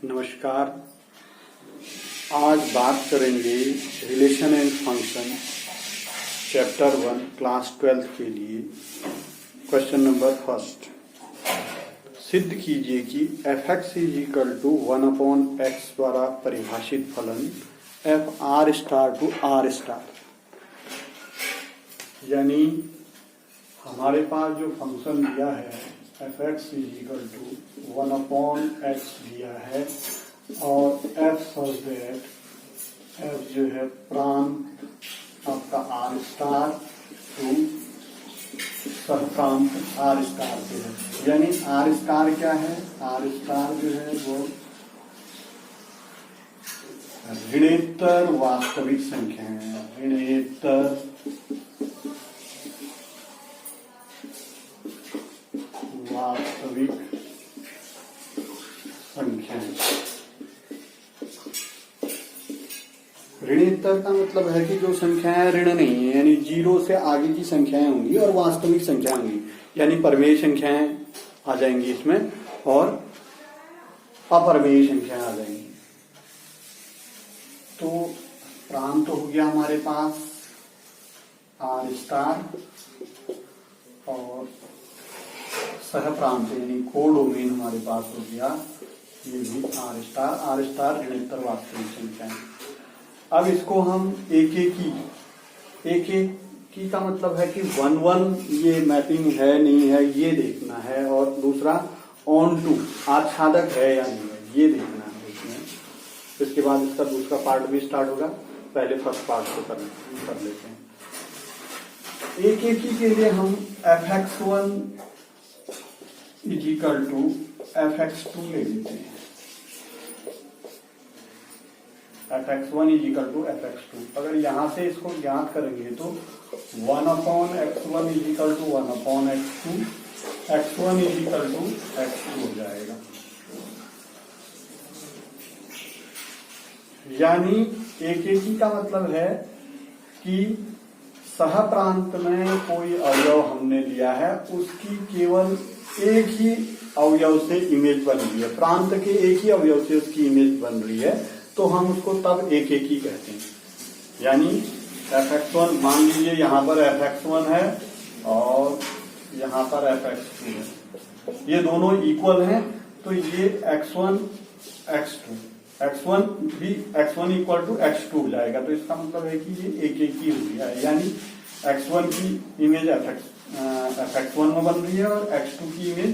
नमस्कार। आज बात करेंगे relation and function chapter 1 class 12 के लिए। क्वेश्चन नंबर फर्स्ट, सिद्ध कीजिए कि f(x) is equal to 1/x द्वारा परिभाषित फलन f(r star to r star), यानी हमारे पास जो फंक्शन दिया है f(x) is equal to 1/x दिया है और f सच दैट f जो है प्रांत आपका r स्टार टू सहप्रांत r स्टार पे है। यानी r स्टार क्या है? r स्टार जो है वो ऋणेतर वास्तविक संख्या है। ऋणेतर वास्तविक संख्या। ऋणेतर का मतलब है कि जो संख्याएं ऋण नहीं है, यानी 0 से आगे की संख्याएं होंगी और वास्तविक संख्या होंगी, यानी परमेय संख्याएं आ जाएंगी इसमें और अपरमेय संख्याएं आ जाएंगी। तो प्रांत हो गया हमारे पास r स्टार और सह प्रांत यानी कोडोमेन हमारे पास हो गया ये भी r स्टार ऋणेतर वास्तविक संख्या है। अब इसको हम एक की का मतलब है कि 1-1 ये मैपिंग है नहीं है ये देखना है, और दूसरा ऑन टू आच्छादक है या नहीं है ये देखना है इसमें। इसके बाद इसका दूसरा पार्ट भी स्टार्ट होगा। पहले फर्स्ट पार्ट को कर लेते हैं। एक के लिए हम f(x1) is equal to f(x2) ले लेते हैं। f(x1) is equal to f(x2). अगर यहां से इसको ज्ञात करेंगे तो 1/x1 is equal to 1/x2, x1 is equal to x2 हो जाएगा। यानी एक का मतलब है कि सह प्रांत में कोई अवयव हमने लिया है, उसकी केवल एक ही अवयव से इमेज बन रही है, प्रांत के एक ही अवयव से उसकी इमेज बन रही है, तो हम उसको तब एक ही कहते हैं। यानी f(x1) मान लीजिए यहाँ पर f(x1) है और यहाँ पर f(x2) है, ये दोनों इक्वल हैं, तो ये x1 x2 x1 भी x1 इक्वल टू x2 हो जाएगा। तो इसका मतलब है कि ये एक ही हो गया है, यानी x1 की इमेज f(x1) में बन रही है और x2 की इमेज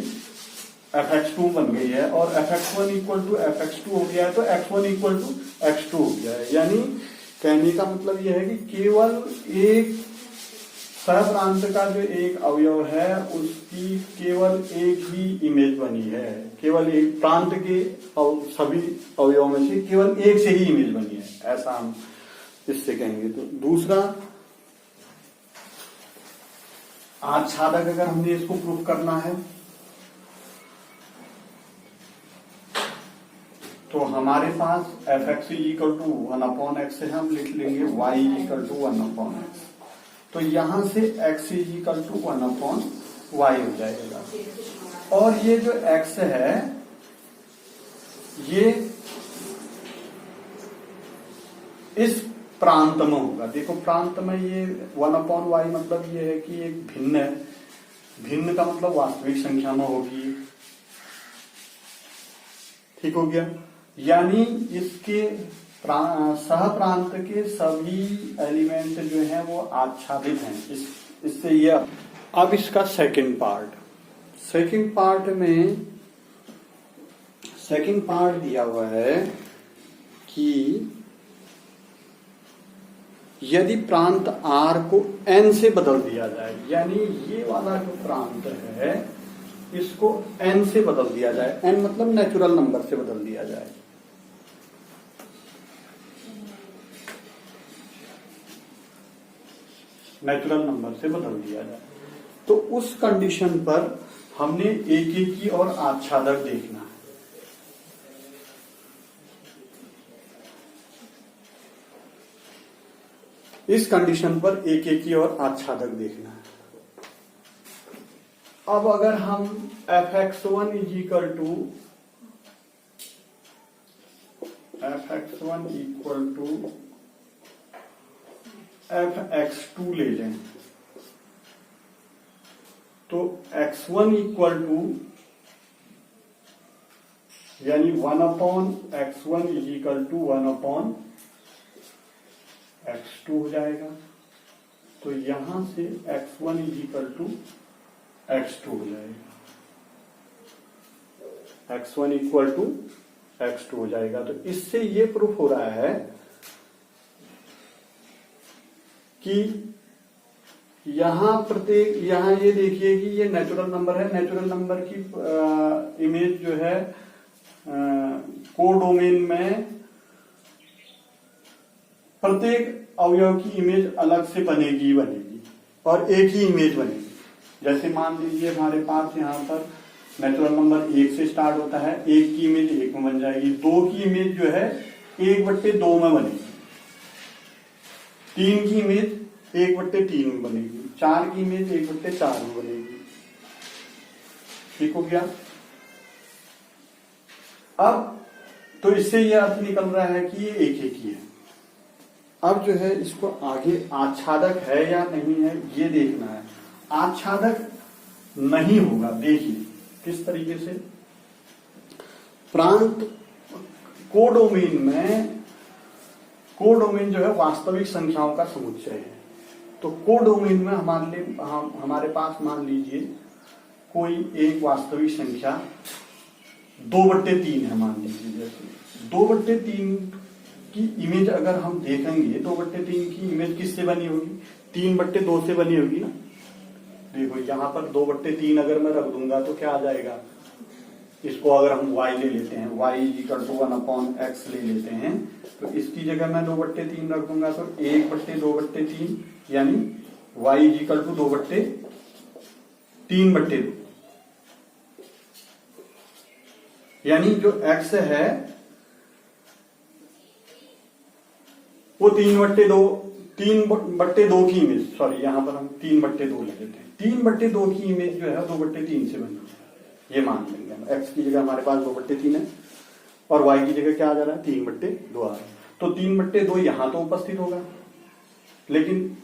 f(x2) बन गई है, और f(x1) इक्वल टू f(x2) हो गया है, तो x1 इक्वल टू x2 हो गया है। यानी कहने का मतलब यह है कि केवल एक सहप्रांत का जो एक अवयव है उसकी केवल एक ही इमेज बनी है, केवल एक प्रांत के सभी अवयवों में से केवल एक से ही इमेज बनी है, ऐसा हम इससे कहेंगे। तो दूसरा आच्छादक, अगर हमने इसको प्रूफ करना है तो हमारे पास f(x) इक्वल टू 1/x से हम लिख लेंगे y इक्वल टू 1/x। तो यहां से x इक्वल टू 1/y हो जाएगा, और ये जो x है ये इस प्रांत में होगा। देखो प्रांत में ये 1/y मतलब ये है कि एक भिन्न है, भिन्न का मतलब वास्तविक संख्या में होगी। ठीक हो गया। यानी इसके सह प्रांत के सभी एलिमेंट जो हैं वो आच्छादित हैं इससे यह। अब इसका सेकंड पार्ट दिया हुआ है कि यदि प्रांत R को n से बदल दिया जाए, यानी ये वाला जो प्रांत है इसको n से बदल दिया जाए, n मतलब नेचुरल नंबर से बदल दिया जाए, नेचुरल नंबर से बदल दिया जाए, तो उस कंडीशन पर हमने एक की और आच्छादक देखना है। इस कंडीशन पर एक की और आच्छादक देखना है। अब अगर हम f(x1) is equal to fx1 equal to fx2 ले लें तो x1 इक्वल टू यानी 1/x1 is equal to 1/x2 हो जाएगा। तो यहां से x1 is equal to x2 हो जाएगा, x1 इक्वल टू x2 हो जाएगा। तो इससे ये प्रूफ हो रहा है कि यहां ये देखिए कि ये नेचुरल नंबर है। नेचुरल नंबर की इमेज जो है कोडोमेन में प्रत्येक अवयव की इमेज अलग से बनेगी और एक ही इमेज बनेगी। जैसे मान लीजिए हमारे पास यहाँ पर नेचुरल नंबर 1 से स्टार्ट होता है, 1 की इमेज 1 में बन जाएगी, 2 की इमेज जो है 1/2 में बनेगी, 3 की इमेज 1/3 में बनेगी, 4 की इमेज 1/4 में बनेगी। ठीक हो गया। अब तो इससे यह अर्थ निकल रहा है कि ये एक ही है। अब जो है इसको आगे आच्छादक है या नहीं है ये देखना है। आच्छादक नहीं होगा। देखिए किस तरीके से प्रांत कोडोमेन जो है वास्तविक संख्याओं का समुच्चय है। तो कोडोमेन में हमारे पास मान लीजिए कोई एक वास्तविक संख्या 2/3 है। मान लीजिए जैसे 2/3 की इमेज अगर हम देखेंगे, 2/3 की इमेज किससे बनी होगी? 3/2 से बनी होगी ना। देखो यहाँ पर 2/3 अगर मैं रख दूंगा तो क्या आ जाएगा? इसको अगर हम y ले लेते हैं, y इक्वल टू 1/x ले लेते हैं, तो इसकी जगह मैं 2/3 रख दूंगा तो 1/2/3 यानी y इक्वल टू 2/3/2 यानी जो x है वो 3/2 की इमेज, सॉरी यहां पर हम 3/2 ले लेते हैं। 3/2 की इमेज जो है 2/3 से बनी है, ये मान लेंगे हम। x की जगह हमारे पास 2/3 है और y की जगह क्या आ जा रहा है? 3/2 आ रहा है। तो 3/2 यहां तो उपस्थित होगा, लेकिन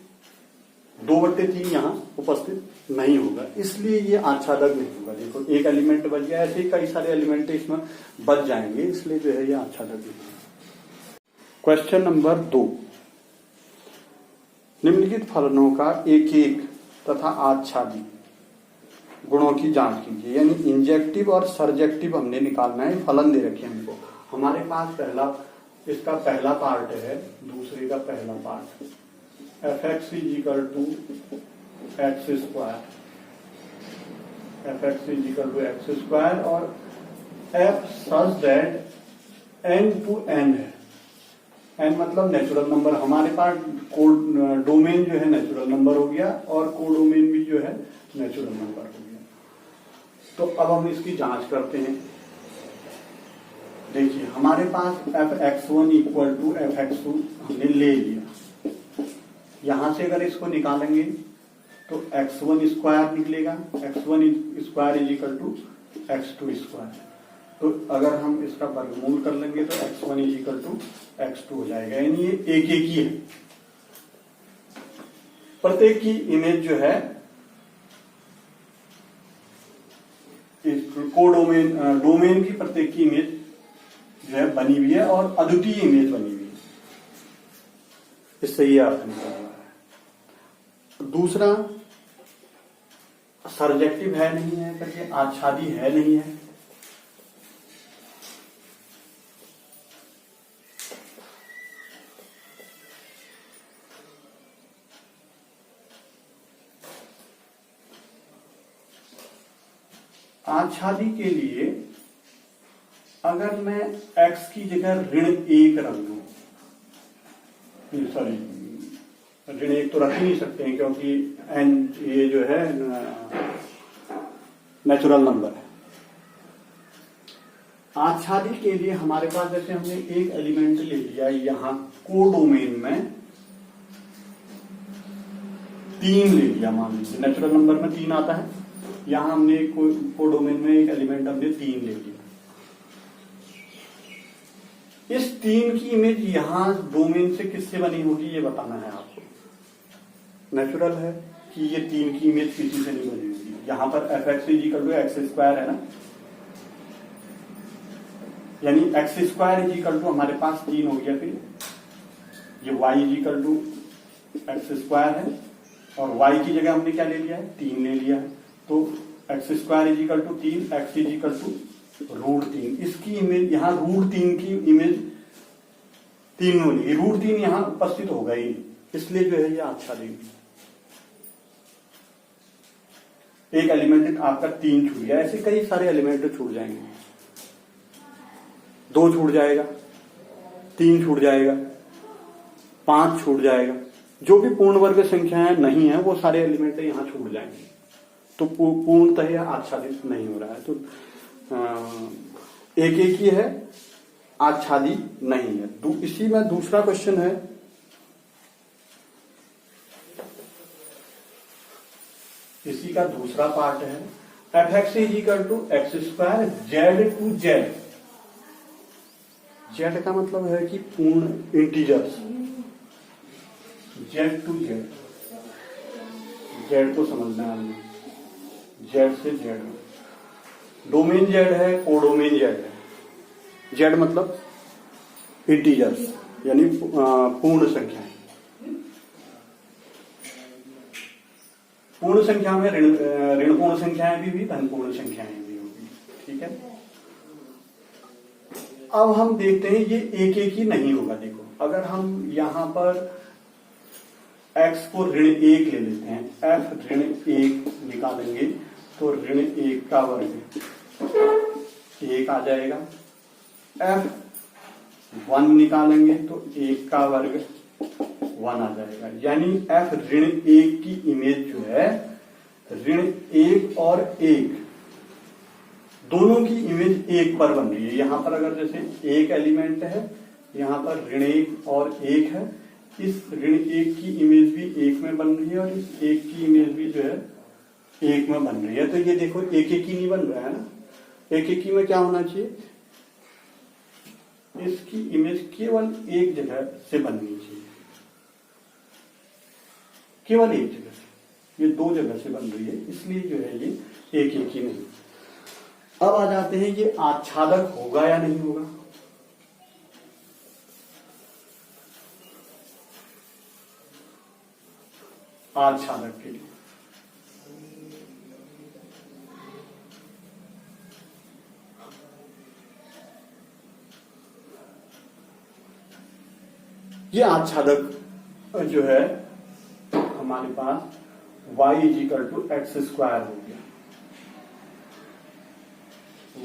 2/3 यहां उपस्थित नहीं होगा, इसलिए ये आच्छादक नहीं होगा। देखो एक एलिमेंट बच गया, ऐसे ही कई सारे एलिमेंट इसमें बच जाएंगे, इसलिए जो है ये आच्छादक नहीं होगा। क्वेश्चन नंबर 2, निम्नलिखित फलनों का एक एक तथा आच्छादी गुणों की जांच कीजिए। यानी इंजेक्टिव और सर्जेक्टिव हमने निकालना है। फलन दे रखे हमको। हमारे पास इसका पहला पार्ट है, दूसरे का पहला part fx is equal to x square और f such that n to n है। n मतलब नेचुरल नंबर। हमारे पास डोमेन जो है नेचुरल नंबर हो गया और कोडोमेन भी जो है नेचुरल नंबर हो गया। तो अब हम इसकी जांच करते हैं। देखिए हमारे पास fx1 इक्वल टू fx2 हमने ले लिया। यहां से अगर इसको निकालेंगे तो x1 स्क्वायर निकलेगा, x1 square is equal to x2 square. तो अगर हम इसका वर्गमूल कर लेंगे तो x1 is equal to x2 हो जाएगा। यानी ये एक ही है। प्रत्येक की इमेज जो है डोमेन की प्रत्येक की इमेज जो है बनी हुई है और अद्वितीय इमेज बनी हुई है। इससे ये अर्थ निकल रहा है। दूसरा सर्जेक्टिव है नहीं है करके, आच्छादी है नहीं है। आच्छादी के लिए अगर मैं x की जगह -1 रख दूं, सॉरी ऋण 1 तो रख ही नहीं सकते हैं क्योंकि ये जो है नेचुरल नंबर है। आच्छादी के लिए हमारे पास जैसे हमने एक एलिमेंट ले लिया, यहां कोडोमेन में 3 ले लिया। मान लीजिए नेचुरल नंबर में 3 आता है, यहां हमने कोडोमेन में एक एलिमेंट हमने 3 ले लिया। इस 3 की इमेज यहां डोमेन से किससे बनी होगी ये बताना है आपको। नेचुरल है कि ये 3 की इमेज किसी से नहीं बनी होगी। यहां पर f x is equal to x square है ना, यानी एक्स स्क्वायर इजिकल टू हमारे पास 3 हो गया। फिर ये y is equal to x square है और y की जगह हमने क्या ले लिया है, 3 ले लिया है। तो x square is equal to 3, x is equal to √3। इसकी इमेज यहाँ √3 की इमेज 3 में बनेगी। √3 यहाँ उपस्थित होगा ही, इसलिए जो है ये अच्छा देगी। एक एलिमेंट आपका 3 छूट गया, ऐसे कई सारे एलिमेंट छूट जाएंगे। 2 छूट जाएगा, 3 छूट जाएगा, 5 छूट जाएगा। जो भी पूर्ण वर्ग संख्याएं नहीं है वो सारे एलिमेंट यहां छूट जाएंगे। तो पूर्णतः यह आच्छादित नहीं हो रहा है। तो एक ही है, आच्छादित नहीं है। इसी में दूसरा क्वेश्चन है, इसी का दूसरा पार्ट है f x is equal to x square Z to Z. Z का मतलब है कि पूर्ण integers, Z to Z. Z को समझना है हमने, जेड से जेड। डोमेन जेड है, कोडोमेन जेड है। जेड मतलब इंटीजर्स यानी पूर्ण संख्याएं। पूर्ण संख्या में ऋण पूर्ण संख्याएं भी धन पूर्ण संख्याएं भी होगी। ठीक है, अब हम देखते हैं ये एक एक ही नहीं होगा। देखो अगर हम यहां पर x को ऋण 1 ले लेते हैं, f ऋण 1 निकालेंगे तो ऋण 1 का वर्ग 1 आ जाएगा। f 1 निकालेंगे तो 1 का वर्ग 1 आ जाएगा। यानी f ऋण 1 की इमेज जो है, ऋण 1 और 1 दोनों की इमेज 1 पर बन रही है। यहां पर अगर जैसे एक एलिमेंट है, यहां पर ऋण 1 और 1 है, इस ऋण 1 की इमेज भी 1 में बन रही है और इस 1 की इमेज भी जो है 1 में बन रही है। तो ये देखो एक एक ही नहीं बन रहा है ना। एक एक ही में क्या होना चाहिए, इसकी इमेज केवल एक जगह से बननी चाहिए, केवल एक जगह से। ये 2 जगह से बन रही है, इसलिए जो है ये एक एक ही नहीं। अब आ जाते हैं ये आच्छादक होगा या नहीं होगा। आच्छादक के लिए ये आच्छादक जो है हमारे पास y is equal to x square हो गया।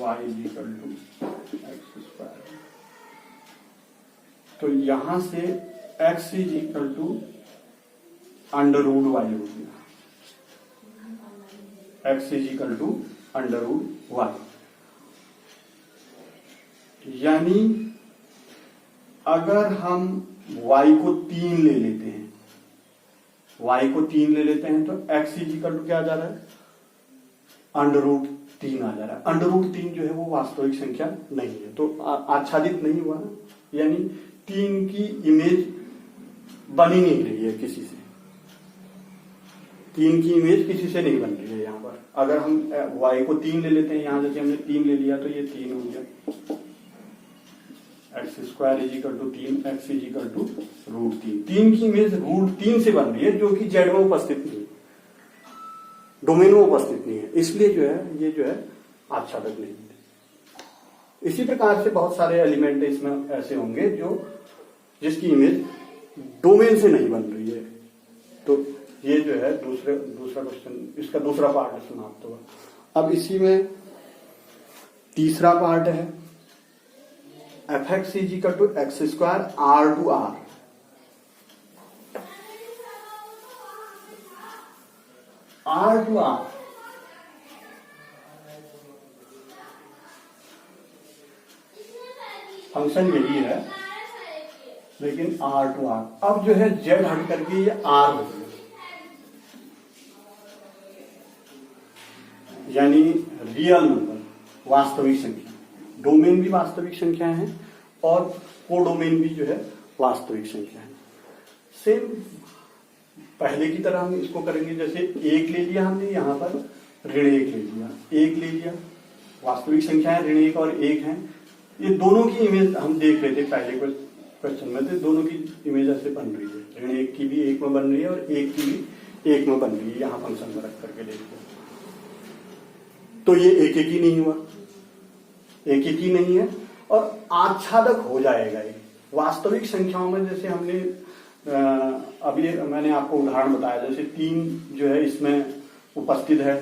y is equal to x square, तो यहां से x is equal to under root y हो गया। x is equal to under root y, यानी अगर हम y को 3 ले लेते हैं, y को 3 ले लेते हैं तो x इजिकल टू क्या आ जा रहा है, अंडर रूट 3 आ जा रहा है। अंडर रूट 3 जो है वो वास्तविक संख्या नहीं है, तो आच्छादित नहीं हुआ ना, यानी 3 की इमेज बनी नहीं रही है किसी से। 3 की इमेज किसी से नहीं बन रही है यहाँ पर। अगर हम y को 3 ले लेते हैं, यहां जैसे हमने 3 ले लिया तो ये 3 हो गया। X square is equal to 3, x is equal to √3। 3 की इमेज √3 से बन रही है, जो कि जेड में उपस्थित नहीं है, डोमेन में उपस्थित नहीं है, इसलिए जो है ये जो है आच्छादक नहीं है। इसी प्रकार से बहुत सारे एलिमेंट इसमें ऐसे होंगे जो जिसकी इमेज डोमेन से नहीं बन रही है। तो ये जो है दूसरा क्वेश्चन, इसका दूसरा पार्ट समाप्त हुआ। अब इसी में तीसरा पार्ट है f x is equal to x square R to R। R to R function यही है, लेकिन R टू R। अब जो है Z हट करके ये R हो गया, यानी रियल नंबर, वास्तविक संख्या। डोमेन भी वास्तविक संख्या है और कोडोमेन भी जो है वास्तविक संख्या है। सेम पहले की तरह हम इसको करेंगे, जैसे 1 ले लिया हमने, यहाँ पर ऋण 1 ले लिया, 1 ले लिया, वास्तविक संख्या है ऋण 1 और 1 है। ये दोनों की इमेज हम देख रहे थे पहले क्वेश्चन में, तो दोनों की इमेज ऐसे बन रही है, ऋण 1 की भी 1 में बन रही है और 1 की भी 1 में बन रही है। यहाँ फंक्शन में रख करके देखो तो ये एक ही नहीं हुआ, एक ही नहीं है और आच्छादक हो जाएगा। ये वास्तविक संख्याओं में जैसे हमने अभी मैंने आपको उदाहरण बताया, जैसे 3 जो है इसमें उपस्थित है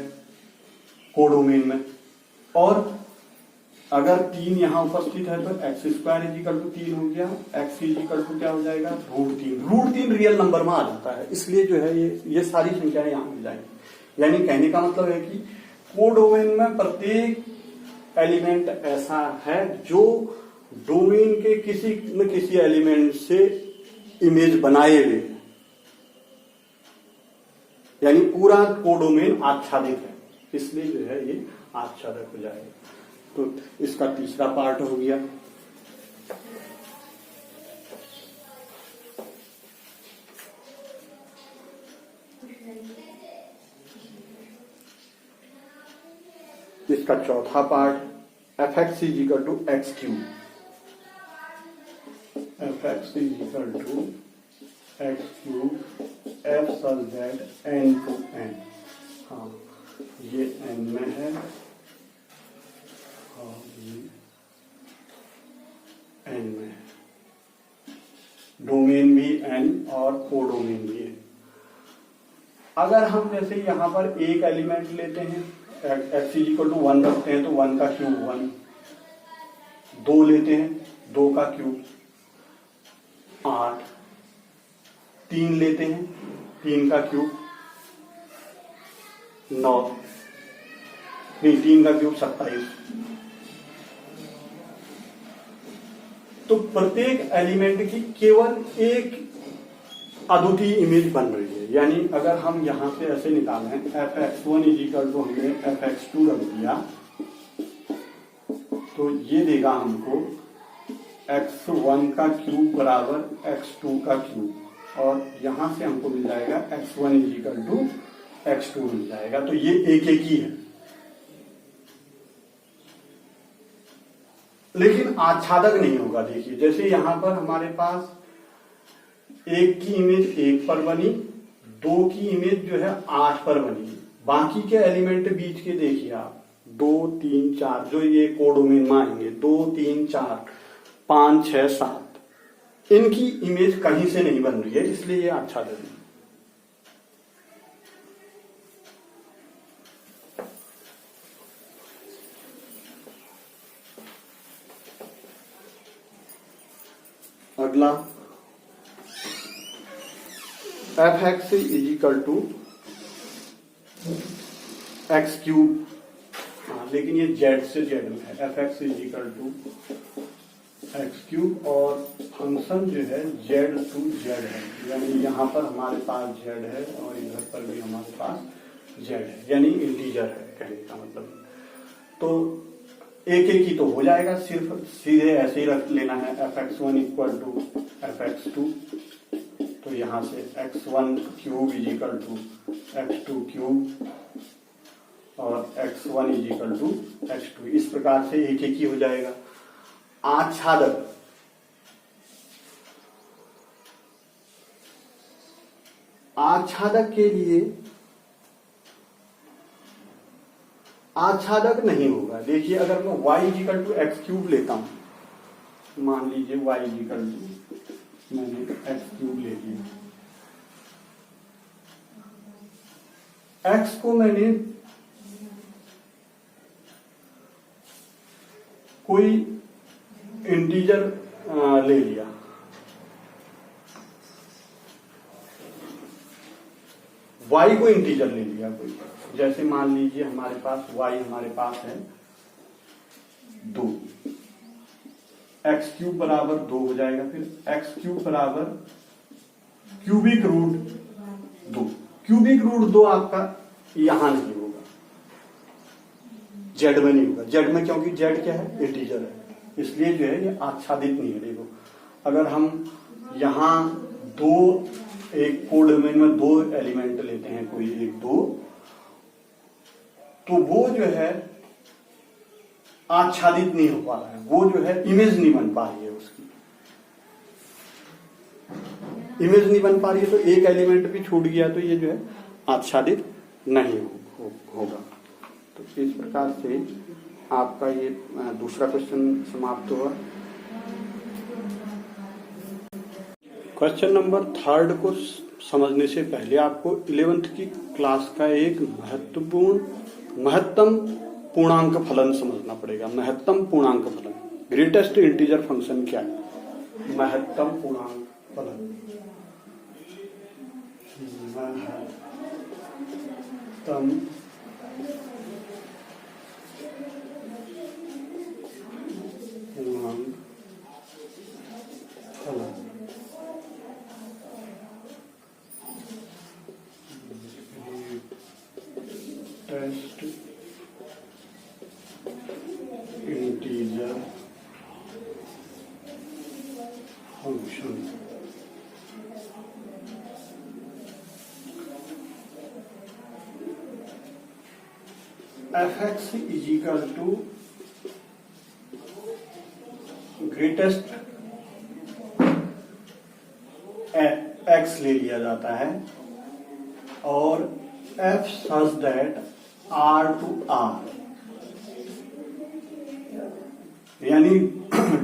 कोडोमेन में, और अगर 3 यहाँ उपस्थित है तो एक्स स्क्वायर इजिकल टू 3 हो गया, एक्स इजिकल टू क्या हो जाएगा √3 रियल नंबर में आ जाता है, इसलिए जो है ये सारी संख्याएं यहाँ मिल जाएंगी। यानी कहने का मतलब है कि कोडोमेन में प्रत्येक एलिमेंट ऐसा है जो डोमेन के किसी न किसी एलिमेंट से इमेज बनाए हुए, यानी पूरा कोडोमेन आच्छादित है, इसलिए जो है ये आच्छादक हो जाएगा। तो इसका तीसरा पार्ट हो गया। इसका चौथा part fx is equal to x cube, fx is equal to x cube f such that n to n। हाँ, ये n में है और ये n में है, डोमेन भी n और कोडोमेन भी है। अगर हम जैसे यहाँ पर एक एलिमेंट लेते हैं, x इक्वल टू 1 रखते हैं तो 1 का क्यूब 1, 2 लेते हैं 2 का क्यूब 8, 3 लेते हैं 3 का क्यूब 9, नहीं 3 का क्यूब 27। तो प्रत्येक एलिमेंट की केवल एक अद्वितीय इमेज बन रही है। यानी अगर हम यहां से ऐसे निकालें fx1 इजिकल टू हमने fx2 रख दिया तो ये देगा हमको x1 का क्यूब बराबर x2 का क्यूब, और यहां से हमको मिल जाएगा x1 इजिकल टू x2 मिल जाएगा। तो ये एक ही है, लेकिन आच्छादक नहीं होगा। देखिए जैसे यहां पर हमारे पास 1 की इमेज 1 पर बनी, 2 की इमेज जो है 8 पर बनी, बाकी के एलिमेंट बीच के देखिए आप 2 3 4 जो ये कोडोमेन में आएंगे 2 3 4 5 6 7, इनकी इमेज कहीं से नहीं बन रही है, इसलिए ये आच्छादक है। अगला fx is equal to x cube, लेकिन ये z से z में है, fx is equal to x cube और फंक्शन जो है z टू z है, यानी यहाँ पर हमारे पास z है और इधर पर भी हमारे पास z है, यानी इंटीजर है कहने का मतलब। तो एक ही तो हो जाएगा, सिर्फ सीधे ऐसे ही रख लेना है fx1 इक्वल टू fx2, तो यहां से x1 cube is equal to x2 cube और x1 इजिकल टू x2, इस प्रकार से एक ही हो जाएगा। आच्छादक आच्छादक के लिए आच्छादक नहीं होगा। देखिए अगर मैं y is equal to x cube लेता हूं, मान लीजिए y इजिकल टू मैंने एक्स क्यूब ले लिया, x को मैंने कोई इंटीजर ले लिया, y को इंटीजर ले लिया कोई, जैसे मान लीजिए हमारे पास y हमारे पास है 2, एक्स क्यूब बराबर 2 हो जाएगा, फिर एक्स क्यूब बराबर क्यूबिक रूट 2, क्यूबिक रूट 2 आपका यहां नहीं होगा, जेड में नहीं होगा, जेड में क्योंकि जेड क्या है इंटीजर है, इसलिए जो है ये आच्छादित नहीं है। देखो अगर हम यहाँ एक कोडोमेन में 2 एलिमेंट लेते हैं, कोई 1 2, तो वो जो है आच्छादित नहीं हो पा रहा है, वो जो है इमेज नहीं बन पा रही है, उसकी इमेज नहीं बन पा रही है, तो एक एलिमेंट भी छूट गया तो ये जो है आच्छादित नहीं होगा। तो इस प्रकार से आपका ये दूसरा क्वेश्चन समाप्त हुआ। क्वेश्चन नंबर 3 को समझने से पहले आपको 11th की क्लास का एक महत्तम पूर्णांक फलन समझना पड़ेगा। महत्तम पूर्णांक फलन, ग्रेटेस्ट इंटीजर फंक्शन क्या है? महत्तम पूर्णांक फलन, महत्तम पूर्णांक फलन। Test integer function. fx is equal to greatest x ले लिया जाता है और f such that r to r, यानी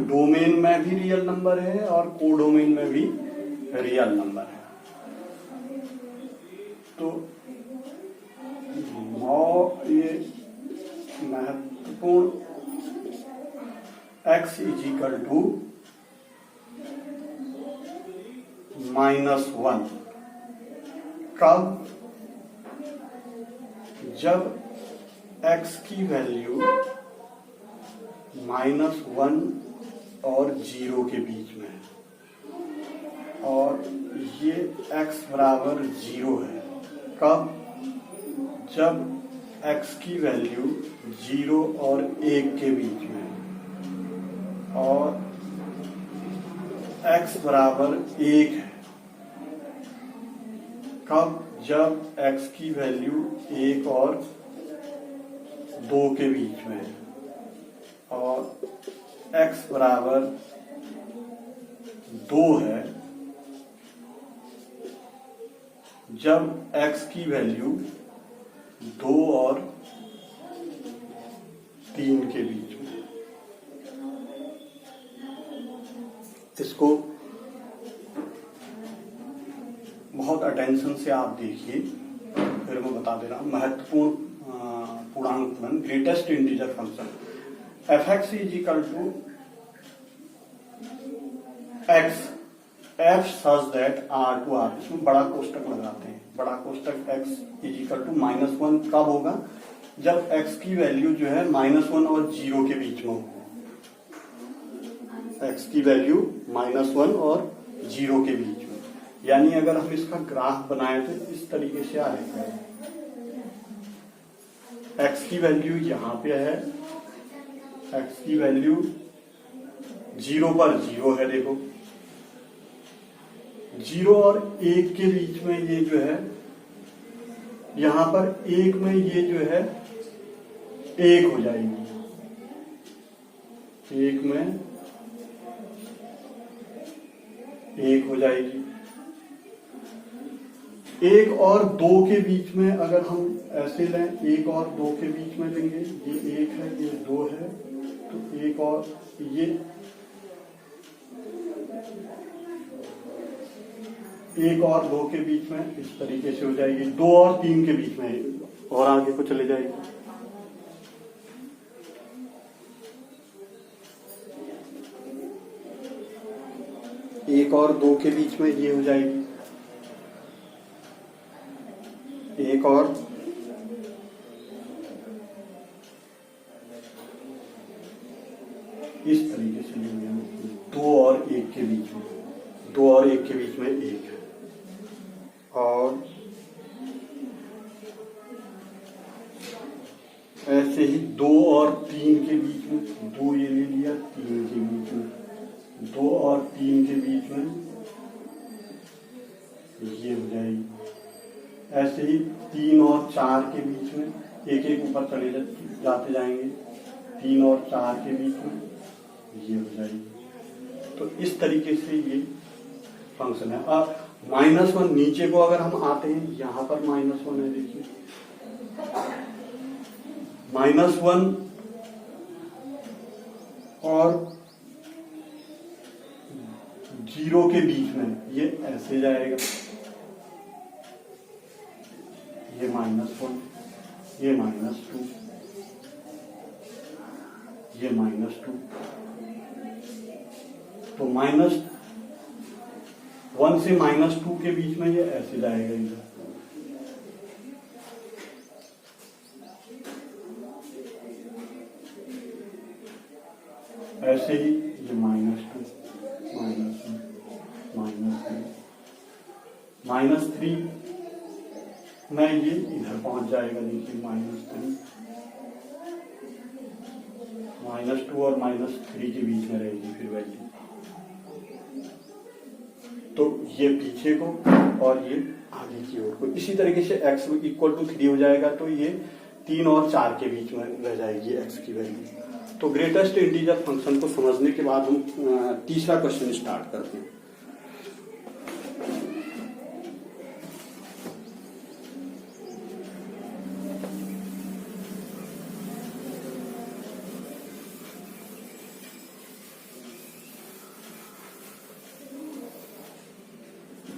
डोमेन में भी रियल नंबर है और कोडोमेन में भी रियल नंबर है। तो ये महत्वपूर्ण x इज इक्वल टू -1 कब? जब x की वैल्यू -1 और 0 के बीच में है और ये x बराबर 0 है। कब? जब x की वैल्यू 0 और 1 के बीच में है और x बराबर 1 है। कब? जब x की वैल्यू 1 और 2 के बीच में है और x बराबर 2 है। जब x की वैल्यू 2 और 3 के बीच में। इसको बहुत अटेंशन से आप देखिए, फिर मैं बता दे रहा हूं। महत्वपूर्ण पूर्णांक फलन, greatest integer function fx is equal to x f such that r to r, इसमें बड़ा कोष्टक लगाते हैं। बड़ा कोष्टक x इज इक्वल टू -1 कब होगा? जब x की वैल्यू जो है -1 और 0 के बीच में होगा। x की वैल्यू -1 और 0 के बीच में, यानी अगर हम इसका ग्राफ बनाए तो इस तरीके से आएगा। x की वैल्यू यहां पे है, x की वैल्यू 0 पर 0 है। देखो 0 और 1 के बीच में ये जो है, यहां पर 1 में ये जो है 1 हो जाएगी। 1 में 1 हो जाएगी। 1 और 2 के बीच में अगर हम ऐसे लें, 1 और 2 के बीच में लेंगे, ये 1 है, ये 2 है, तो 1 और ये 1 और 2 के बीच में इस तरीके से हो जाएगी। 2 और 3 के बीच में और आगे को चले जाएगी। एक और 2 के बीच में ये हो जाएगी। 1 और इस तरीके से लेंगे हम। 2 और 1 के बीच में, 2 और 1 के बीच में 1 है और ऐसे ही 2 2 और 3 के बीच में, 2 ये ले लिया, 3 के बीच में, 2 और 3 के बीच में ये हो जाएगी। ऐसे ही 3 और 4 के बीच में, एक एक ऊपर चले जाते जाएंगे, 3 और 4 के बीच में ये हो जाएगी। तो इस तरीके से ये फंक्शन है। अब -1 नीचे को अगर हम आते हैं, यहां पर -1 है, देखिए -1 और 0 के बीच में ये ऐसे जाएगा, ये -1, ये -2, ये -2, तो -1 से -2 के बीच में ये ऐसे जाएगा इधर। ऐसे ही ये -2, -3 में ये इधर पहुंच जाएगा। देखिए -3, -2 और -3 के बीच में रहेगी फिर वैल्यू। तो ये पीछे को और ये आगे की ओर को। इसी तरीके से x = 3 हो जाएगा, तो ये 3 और 4 के बीच में रह जाएगी x की वैल्यू। तो ग्रेटेस्ट इंटीजर फंक्शन को समझने के बाद हम तीसरा क्वेश्चन स्टार्ट करते हैं।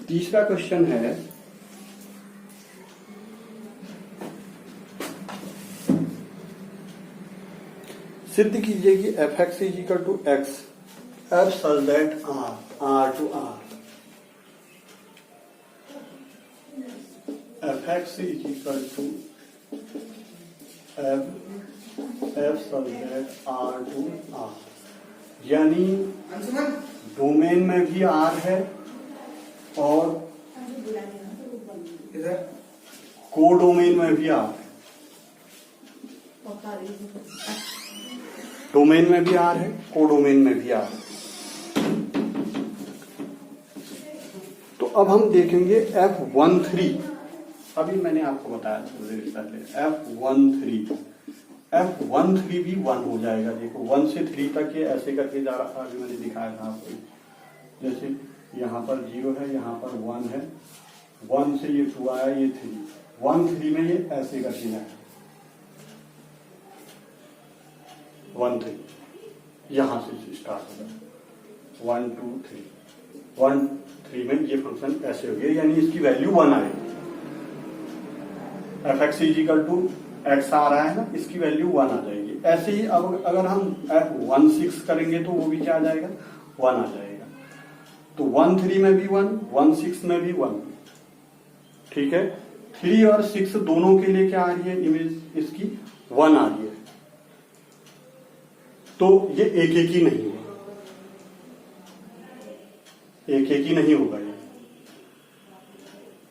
तीसरा क्वेश्चन है, सिद्ध कीजिए कि f(x) = x f such that r to r, f(x) = f such that r to r, यानी डोमेन में भी r है और कोडोमेन में भी r है। डोमेन में भी r है, कोडोमेन में भी r है। तो अब हम देखेंगे F13, अभी मैंने आपको बताया थोड़ी देर पहले, F13 भी 1 हो जाएगा। देखो 1 से 3 तक ये ऐसे करके जा रहा था, अभी मैंने दिखाया था आपको। जैसे यहाँ पर 0 है, यहाँ पर 1 है, 1 से ये 2 आया, ये 3, 1 3 में ये ऐसे करके जाएगा, 1 3 यहां से स्टार्ट होगा, 1 2 3, 1 3 में ये फंक्शन ऐसे हो गया, यानी इसकी वैल्यू 1 आएगी। f(x) = x आ रहा है ना, इसकी वैल्यू 1 आ जाएगी। ऐसे ही अब अगर हम F16 करेंगे तो वो भी क्या आ जाएगा, 1 आ जाएगा। तो 1 3 में भी 1, 1 6 में भी 1, ठीक है। 3 और 6 दोनों के लिए क्या आ रही है, इमेज इसकी 1 आ रही है। तो ये एक ही नहीं होगा, एक ही नहीं होगा ये।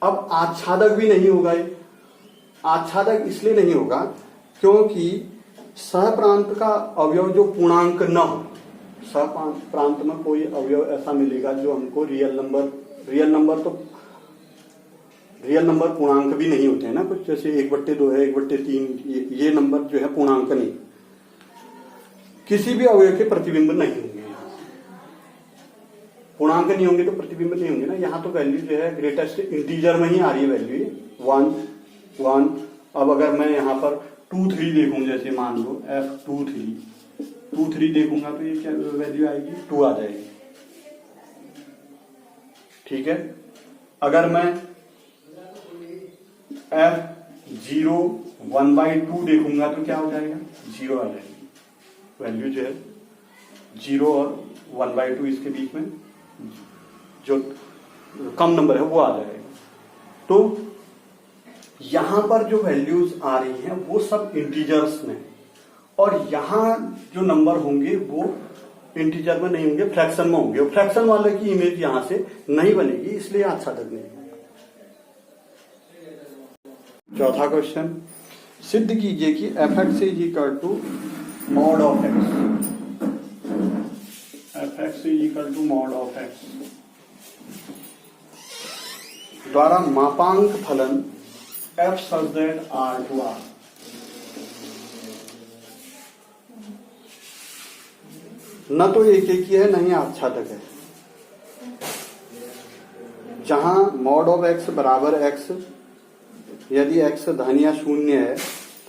अब आच्छादक भी नहीं होगा ये। आच्छादक इसलिए नहीं होगा क्योंकि सहप्रांत का अवयव जो पूर्णांक न हो, सहप्रांत में कोई अवयव ऐसा मिलेगा जो हमको रियल नंबर पूर्णांक भी नहीं होते हैं ना, कुछ जैसे 1/2 है, 1/3, ये नंबर जो है पूर्णांक नहीं, किसी भी अवयव के प्रतिबिंब नहीं होंगे। पूर्णांक नहीं होंगे तो प्रतिबिंब नहीं होंगे ना। यहाँ तो वैल्यू जो है ग्रेटेस्ट इंटीजर में ही आ रही है वैल्यू 1 1। अब अगर मैं यहाँ पर 2 3 देखूं, जैसे मान लो F2 3 देखूंगा तो ये क्या वैल्यू आएगी, 2 आ जाएगी, ठीक है। अगर मैं F0 1/2 देखूंगा तो क्या हो जाएगा, 0 आ जाएगी। वैल्यू जो है 0 और 1/2 इसके बीच में जो कम नंबर है वो आ जाएगा। तो यहां पर जो वैल्यूज आ रही हैं वो सब इंटीजर्स में, और यहां जो नंबर होंगे वो इंटीजर में नहीं होंगे, फ्रैक्शन में होंगे। फ्रैक्शन वाले की इमेज यहां से नहीं बनेगी, इसलिए आच्छादक नहीं होगा। चौथा क्वेश्चन, सिद्ध कीजिए कि f x is equal to mod of x, f x is equal to mod of x द्वारा मापांक फलन f such that R to R. न तो एक ही है न ही आच्छादक है। जहां मॉड ऑफ एक्स बराबर एक्स यदि एक्स धन या शून्य है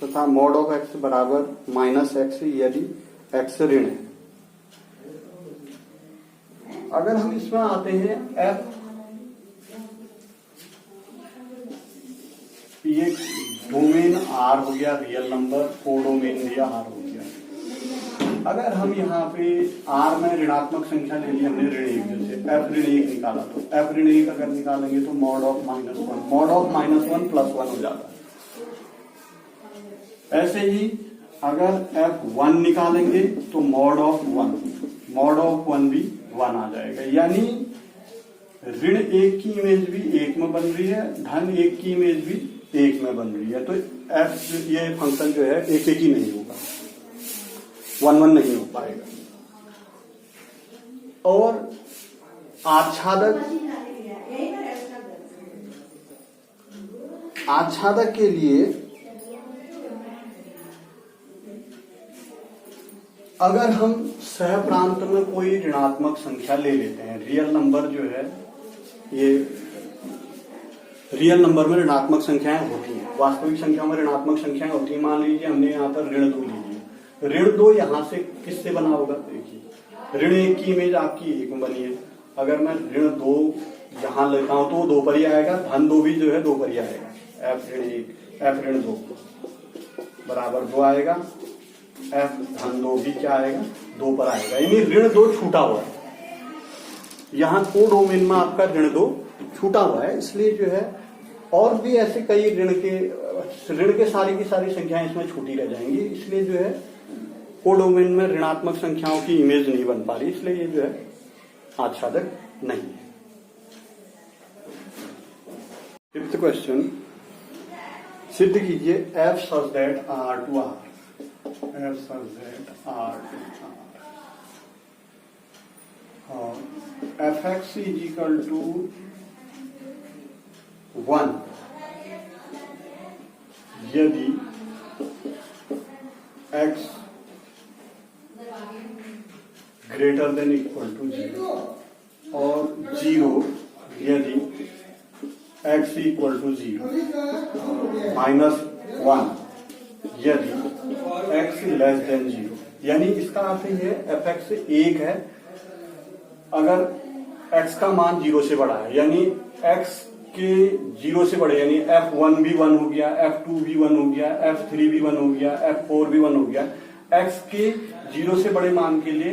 तथा मॉड ऑफ एक्स बराबर माइनस एक्स यदि एक्स ऋण है। अगर हम इसमें आते हैं एफ, ये डोमेन आर हो गया रियल नंबर, कोडोमेन दिया आर हो गया। अगर हम यहाँ पे आर में ऋणात्मक संख्या ले ली हमने ऋण एक, जैसे एफ ऋण एक निकाला तो एफ ऋण एक अगर निकालेंगे तो mod of minus one, mod of minus one plus one हो जाता है। ऐसे ही अगर एफ वन निकालेंगे तो mod of one, mod of one भी वन आ जाएगा। यानी ऋण एक की इमेज भी एक में बन रही है, धन एक की इमेज भी एक में बन रही है। तो एफ ये फंक्शन जो है एक ही नहीं होगा, वन वन नहीं हो पाएगा। और आच्छादक के लिए अगर हम सह प्रांत में कोई ऋणात्मक संख्या ले लेते हैं, रियल नंबर जो है ये रियल नंबर में ऋणात्मक संख्याएं होती हैं, वास्तविक संख्या में ऋणात्मक संख्याएं होती हैं। मान लीजिए हमने यहाँ पर ऋण 2 लीजिए, ऋण 2 यहां से किससे बना होगा, देखिए ऋण 1 की इमेज आपकी एक में बनी है। अगर मैं ऋण 2 यहां लेता हूं तो 2 पर ही आएगा, धन 2 भी जो है 2 पर ही आएगा। एफ ऋण 1 एफ ऋण 2 बराबर 2 आएगा, एफ धन 2 भी क्या आएगा 2 पर आएगा। यानी ऋण 2 छूटा हुआ है, यहाँ कोडोमेन में आपका ऋण 2 छूटा हुआ है। इसलिए जो है और भी ऐसे कई ऋण के सारी की सारी संख्याएं इसमें छूटी रह जाएंगी। इसलिए जो है कोडोमेन में ऋणात्मक संख्याओं की इमेज नहीं बन पा रही, इसलिए ये जो है आच्छादक नहीं है। फिफ्थ क्वेश्चन, सिद्ध कीजिए F such that R to R, F such that R to R और F x is equal to 1 यदि x greater than equal to 0 और 0 यदि x इक्वल टू 0, -1 यदि x लेस देन 0। यानी इसका अर्थ ये एफ एक्स 1 है अगर x का मान 0 से बड़ा है, यानी x के 0 से बड़े, यानी f1 भी 1 हो गया, f2 भी 1 हो गया, f3 भी 1 हो गया, f4 भी 1 हो गया। x के 0 से बड़े मान के लिए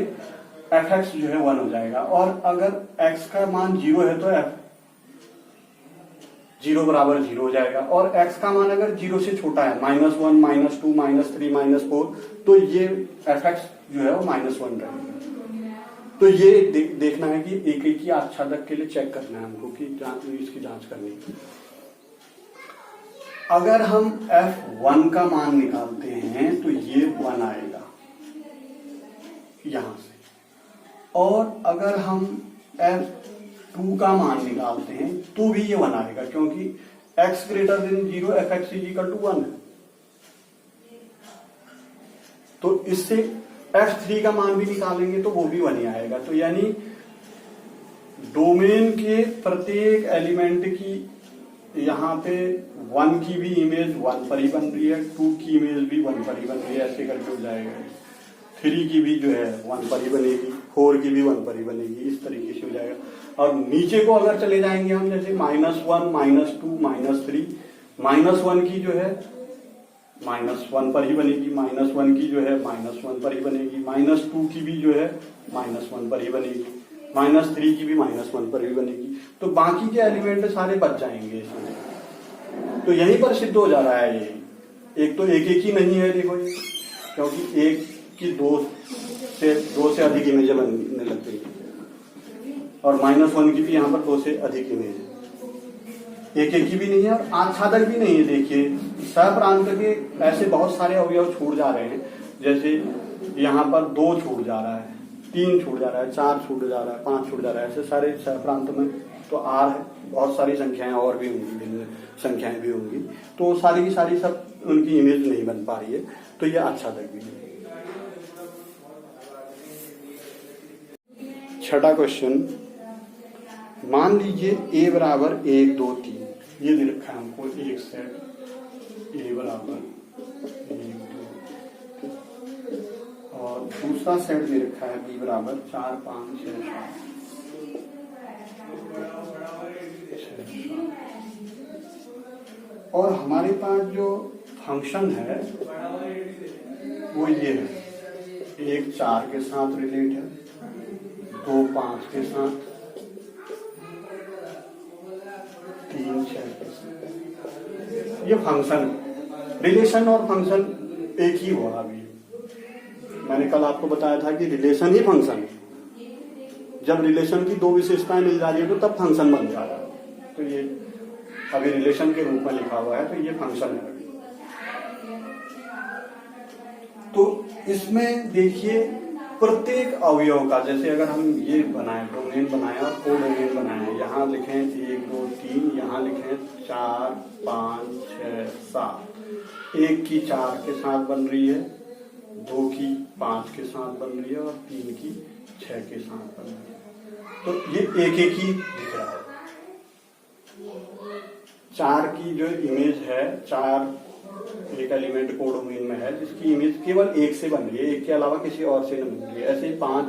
fx जो है 1 हो जाएगा। और अगर x का मान 0 है तो f 0 बराबर 0 हो जाएगा। और x का मान अगर 0 से छोटा है, -1, -2, -3, -4, तो ये fx जो है वो -1 रहेगा। तो ये देखना है कि एक ही आच्छादक के लिए चेक करना है हमको कि इसकी जांच करनी है। अगर हम f1 का मान निकालते हैं तो ये 1 आएगा यहां से, और अगर हम f2 का मान निकालते हैं तो भी ये 1 आएगा, क्योंकि x greater than 0 f x is equal to 1 है। तो इससे f3 का मान भी निकालेंगे तो वो भी 1 ही आएगा। तो यानी डोमेन के प्रत्येक एलिमेंट की यहाँ पे 1 की भी इमेज 1 पर ही बन रही है, 2 की इमेज भी 1 पर ही बन रही है, ऐसे करके हो जाएगा। 3 की भी जो है 1 पर ही बनेगी, 4 की भी 1 पर ही बनेगी, इस तरीके से हो जाएगा। और नीचे को अगर चले जाएंगे हम, जैसे -1, -2, -3, -1 की जो है -1 पर ही बनेगी, -1 की जो है -1 पर ही बनेगी, -2 की भी जो है -1 पर ही बनेगी, -3 की भी -1 पर ही बनेगी। तो बाकी के एलिमेंट सारे बच जाएंगे इसमें। तो यहीं पर सिद्ध हो जा रहा है ये। एक तो एक ही नहीं है, देखो ये, क्योंकि एक की 2 से अधिक इमेजें बनने लग गई, और -1 की भी यहाँ पर 2 से अधिक इमेज है। एक ही भी नहीं है और आच्छादक भी नहीं है। देखिए सहप्रांत के ऐसे बहुत सारे अवयव छूट जा रहे हैं, जैसे यहाँ पर 2 छूट जा रहा है, 3 छूट जा रहा है, 4 छूट जा रहा है, 5 छूट जा रहा है, ऐसे सारे सहप्रांत में तो आर है, बहुत सारी संख्याएं और भी होंगी, भिन्न संख्याएं भी होंगी, तो सारी की सारी सब उनकी इमेज नहीं बन पा रही है, तो ये अच्छा तक भी है। छठा क्वेश्चन, मान लीजिए ए बराबर 1 2 3, ये दे रखा है हमको एक सेट ए बराबर 1 2, और दूसरा सेट दे रखा है बी बराबर 4 5 6 7, और हमारे पास जो फंक्शन है वो ये है, 1 4 के साथ रिलेट है, 2 5 के साथ, 3 6 के साथ। ये फंक्शन, रिलेशन और फंक्शन एक ही हुआ। अभी मैंने कल आपको बताया था कि रिलेशन ही फंक्शन है। जब रिलेशन की 2 विशेषताएं मिल जा रही है तो तब फंक्शन बन जा रहा है। तो ये अभी रिलेशन के रूप में लिखा हुआ है, तो ये फंक्शन है। तो इसमें देखिए प्रत्येक अवयव का, जैसे अगर हम ये बनाए, डोमेन बनाए और कोडोमेन बनाए, यहाँ लिखें 1 2 3, यहाँ लिखें 4 5 6 7, 1 की 4 के साथ बन रही है, 2 की 5 के साथ बन रही है और 3 की 6 के साथ बन रही है। तो ये एक एक ही दिख रहा है। 4 की जो इमेज है, 4 एक एलिमेंट कोडोमेन में है जिसकी इमेज केवल 1 से बन रही है, 1 के अलावा किसी और से नहीं बन रही है। ऐसे ही 5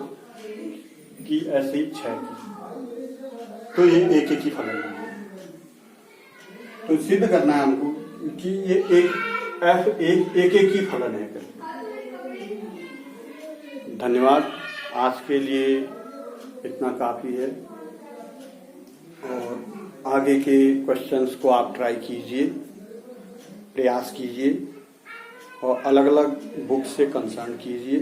की, ऐसे ही 6 की, तो ये एक एक ही फलन है। तो सिद्ध करना है हमको कि ये एक एक ही फलन है। धन्यवाद, आज के लिए इतना काफी है, और आगे के क्वेश्चंस को आप ट्राई कीजिए, प्रयास कीजिए और अलग अलग बुक से कंसर्न कीजिए।